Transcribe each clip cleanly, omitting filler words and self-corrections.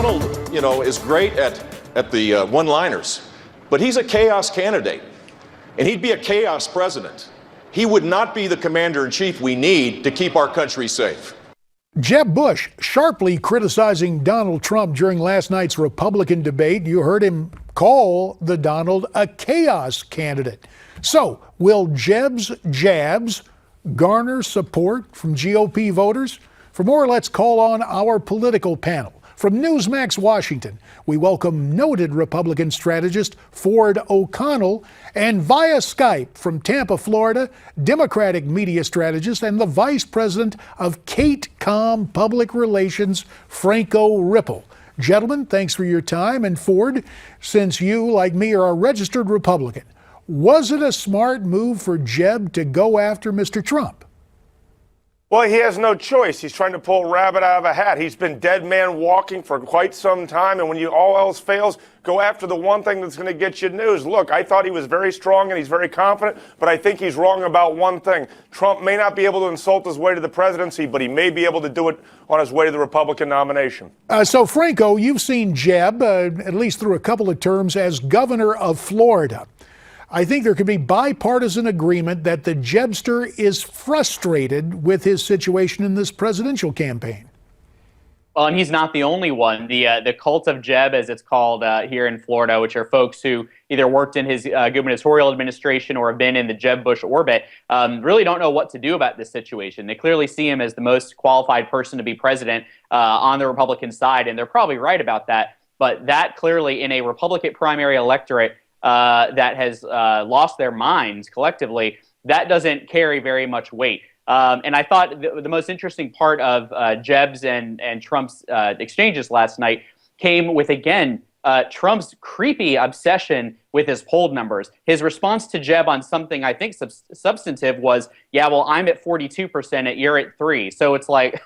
Donald, is great at the one-liners, but he's a chaos candidate, and he'd be a chaos president. He would not be the commander-in-chief we need to keep our country safe. Jeb Bush sharply criticizing Donald Trump during last night's Republican debate. You heard him call the Donald a chaos candidate. So, will Jeb's jabs garner support from GOP voters? For more, let's call on our political panel. From Newsmax Washington, we welcome noted Republican strategist Ford O'Connell, and via Skype from Tampa, Florida, Democratic media strategist and the Vice President of KateCom Public Relations, Franco Ripple. Gentlemen, thanks for your time. And Ford, since you, like me, are a registered Republican, was it a smart move for Jeb to go after Mr. Trump? Well, he has no choice. He's trying to pull a rabbit out of a hat. He's been dead man walking for quite some time, and when all else fails, go after the one thing that's going to get you news. Look, I thought he was very strong and he's very confident, but I think he's wrong about one thing. Trump may not be able to insult his way to the presidency, but he may be able to do it on his way to the Republican nomination. So, Franco, you've seen Jeb, at least through a couple of terms, as governor of Florida. I think there could be bipartisan agreement that the Jebster is frustrated with his situation in this presidential campaign. Well, and he's not the only one. The cult of Jeb, as it's called here in Florida, which are folks who either worked in his gubernatorial administration or have been in the Jeb Bush orbit, really don't know what to do about this situation. They clearly see him as the most qualified person to be president on the Republican side, and they're probably right about that. But that clearly, in a Republican primary electorate that has lost their minds collectively, that doesn't carry very much weight. And I thought the most interesting part of Jeb's and Trump's exchanges last night came with, again, Trump's creepy obsession with his poll numbers. His response to Jeb on something I think substantive was, yeah, well, I'm at 42% and you're at 3%. So it's like...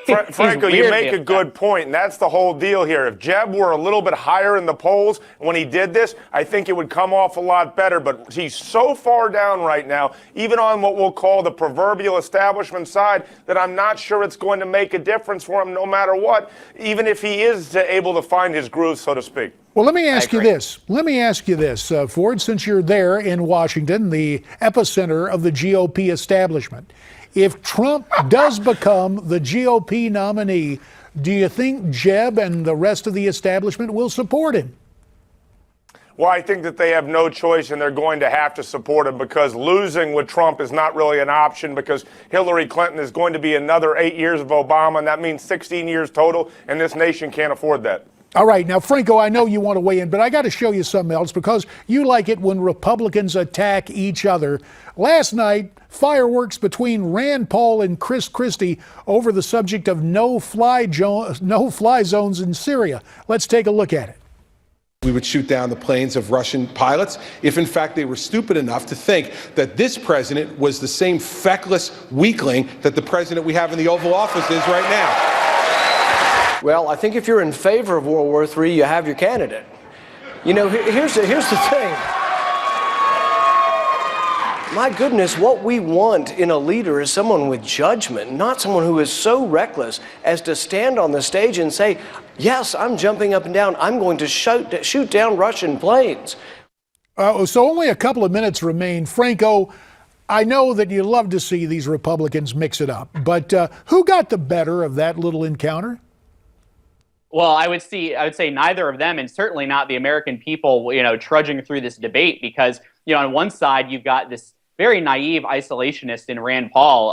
Franco, you make a good point, and that's the whole deal here. If Jeb were a little bit higher in the polls when he did this, I think it would come off a lot better. But he's so far down right now, even on what we'll call the proverbial establishment side, that I'm not sure it's going to make a difference for him no matter what, even if he is able to find his groove, so to speak. Well, let me ask you this. Ford, since you're there in Washington, the epicenter of the GOP establishment. If Trump does become the GOP nominee, do you think Jeb and the rest of the establishment will support him? Well, I think that they have no choice, and they're going to have to support him, because losing with Trump is not really an option, because Hillary Clinton is going to be another 8 years of Obama, and that means 16 years total, and this nation can't afford that. All right. Now, Franco, I know you want to weigh in, but I got to show you something else, because you like it when Republicans attack each other. Last night, fireworks between Rand Paul and Chris Christie over the subject of no-fly zones in Syria. Let's take a look at it. We would shoot down the planes of Russian pilots if, in fact, they were stupid enough to think that this president was the same feckless weakling that the president we have in the Oval Office is right now. Well, I think if you're in favor of World War III, you have your candidate. You know, here's the thing. My goodness, what we want in a leader is someone with judgment, not someone who is so reckless as to stand on the stage and say, yes, I'm jumping up and down. I'm going to shoot down Russian planes. So only a couple of minutes remain. Franco, I know that you love to see these Republicans mix it up, but who got the better of that little encounter? Well, I would say neither of them, and certainly not the American people, trudging through this debate, because, on one side, you've got this very naive isolationist in Rand Paul,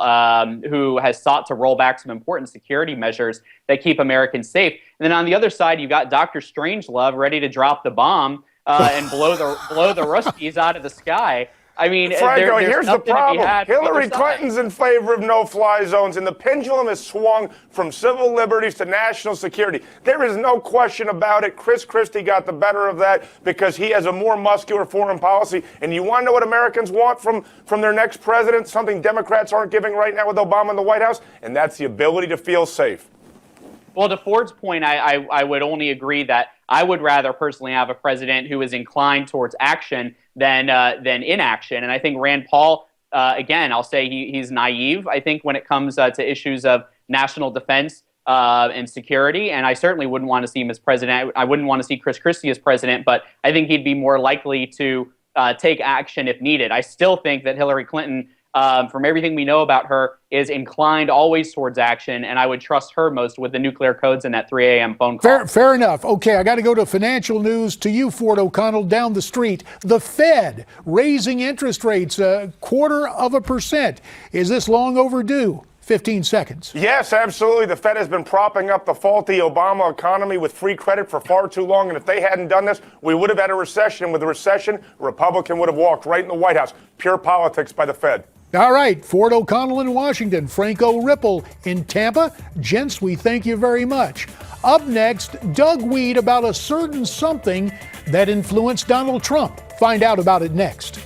who has sought to roll back some important security measures that keep Americans safe. And then on the other side, you've got Dr. Strangelove ready to drop the bomb and blow the Ruskies out of the sky. I mean, Franco, there's here's the problem. Hillary Clinton's in favor of no-fly zones, and the pendulum has swung from civil liberties to national security. There is no question about it. Chris Christie got the better of that because he has a more muscular foreign policy. And you want to know what Americans want from their next president, something Democrats aren't giving right now with Obama in the White House, and that's the ability to feel safe. Well, to Ford's point, I would only agree that I would rather personally have a president who is inclined towards action than inaction. And I think Rand Paul, again, I'll say he's naive, I think, when it comes to issues of national defense, and security. And I certainly wouldn't want to see him as president. I wouldn't want to see Chris Christie as president, but I think he'd be more likely to take action if needed. I still think that Hillary Clinton, from everything we know about her, is inclined always towards action, and I would trust her most with the nuclear codes and that 3 a.m. phone call. Fair enough. Okay, I got to go to financial news. To you, Ford O'Connell, down the street. The Fed raising interest rates 0.25%. Is this long overdue? 15 seconds. Yes, absolutely. The Fed has been propping up the faulty Obama economy with free credit for far too long. And if they hadn't done this, we would have had a recession. And with a recession, a Republican would have walked right in the White House. Pure politics by the Fed. All right, Ford O'Connell in Washington, Franco Ripple in Tampa. Gents, we thank you very much. Up next, Doug Weed about a certain something that influenced Donald Trump. Find out about it next.